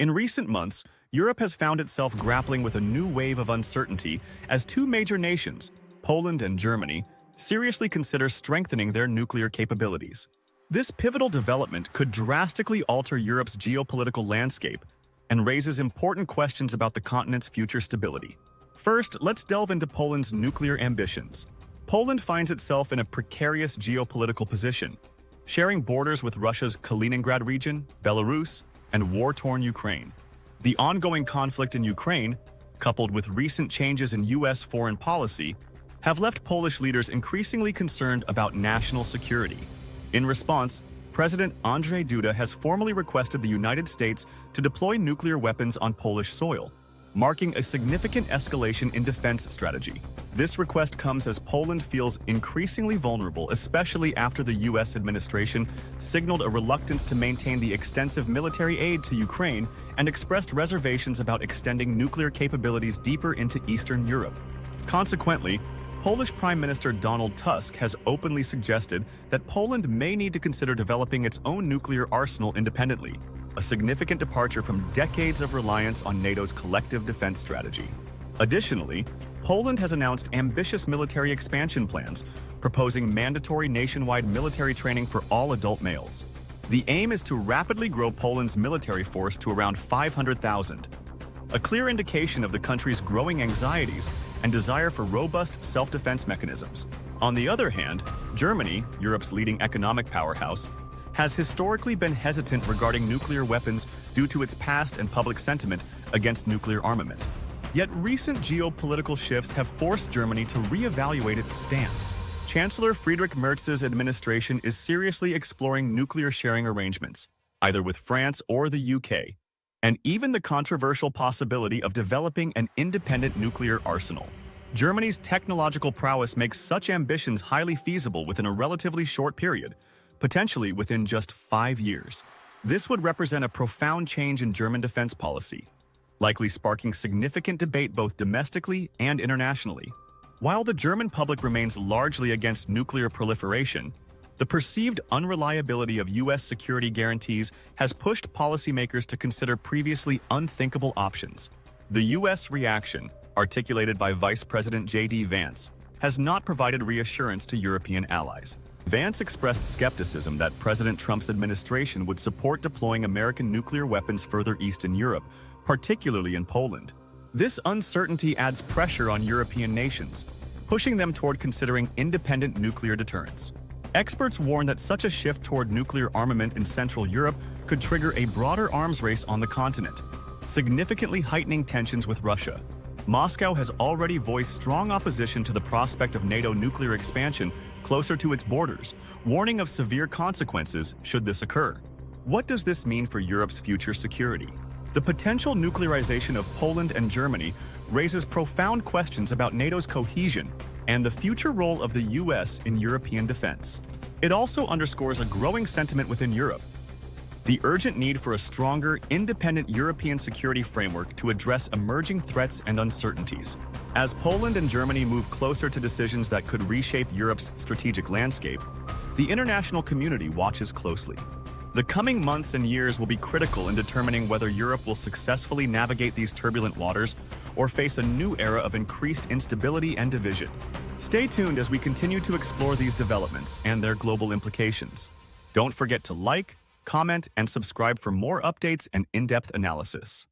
In recent months, Europe has found itself grappling with a new wave of uncertainty as two major nations, Poland and Germany, seriously consider strengthening their nuclear capabilities. This pivotal development could drastically alter Europe's geopolitical landscape and raises important questions about the continent's future stability. First, let's delve into Poland's nuclear ambitions. Poland finds itself in a precarious geopolitical position, sharing borders with Russia's Kaliningrad region, Belarus, and war-torn Ukraine. The ongoing conflict in Ukraine, coupled with recent changes in U.S. foreign policy, have left Polish leaders increasingly concerned about national security. In response, President Andrzej Duda has formally requested the United States to deploy nuclear weapons on Polish soil, marking a significant escalation in defense strategy. This request comes as Poland feels increasingly vulnerable, especially after the U.S. administration signaled a reluctance to maintain the extensive military aid to Ukraine and expressed reservations about extending nuclear capabilities deeper into Eastern Europe. Consequently, Polish Prime Minister Donald Tusk has openly suggested that Poland may need to consider developing its own nuclear arsenal independently, a significant departure from decades of reliance on NATO's collective defense strategy. Additionally, Poland has announced ambitious military expansion plans, proposing mandatory nationwide military training for all adult males. The aim is to rapidly grow Poland's military force to around 500,000, a clear indication of the country's growing anxieties and desire for robust self-defense mechanisms. On the other hand, Germany, Europe's leading economic powerhouse, has historically been hesitant regarding nuclear weapons due to its past and public sentiment against nuclear armament. Yet recent geopolitical shifts have forced Germany to reevaluate its stance. Chancellor Friedrich Merz's administration is seriously exploring nuclear sharing arrangements, either with France or the UK, and even the controversial possibility of developing an independent nuclear arsenal. Germany's technological prowess makes such ambitions highly feasible within a relatively short period, potentially within just 5 years. This would represent a profound change in German defense policy, likely sparking significant debate both domestically and internationally. While the German public remains largely against nuclear proliferation, the perceived unreliability of U.S. security guarantees has pushed policymakers to consider previously unthinkable options. The U.S. reaction, articulated by Vice President J.D. Vance, has not provided reassurance to European allies. Vance expressed skepticism that President Trump's administration would support deploying American nuclear weapons further east in Europe, particularly in Poland. This uncertainty adds pressure on European nations, pushing them toward considering independent nuclear deterrence. Experts warn that such a shift toward nuclear armament in Central Europe could trigger a broader arms race on the continent, significantly heightening tensions with Russia. Moscow has already voiced strong opposition to the prospect of NATO nuclear expansion closer to its borders, warning of severe consequences should this occur. What does this mean for Europe's future security? The potential nuclearization of Poland and Germany raises profound questions about NATO's cohesion and the future role of the U.S. in European defense. It also underscores a growing sentiment within Europe, the urgent need for a stronger, independent European security framework to address emerging threats and uncertainties. As Poland and Germany move closer to decisions that could reshape Europe's strategic landscape, the international community watches closely. The coming months and years will be critical in determining whether Europe will successfully navigate these turbulent waters or face a new era of increased instability and division. Stay tuned as we continue to explore these developments and their global implications. Don't forget to like, comment, and subscribe for more updates and in-depth analysis.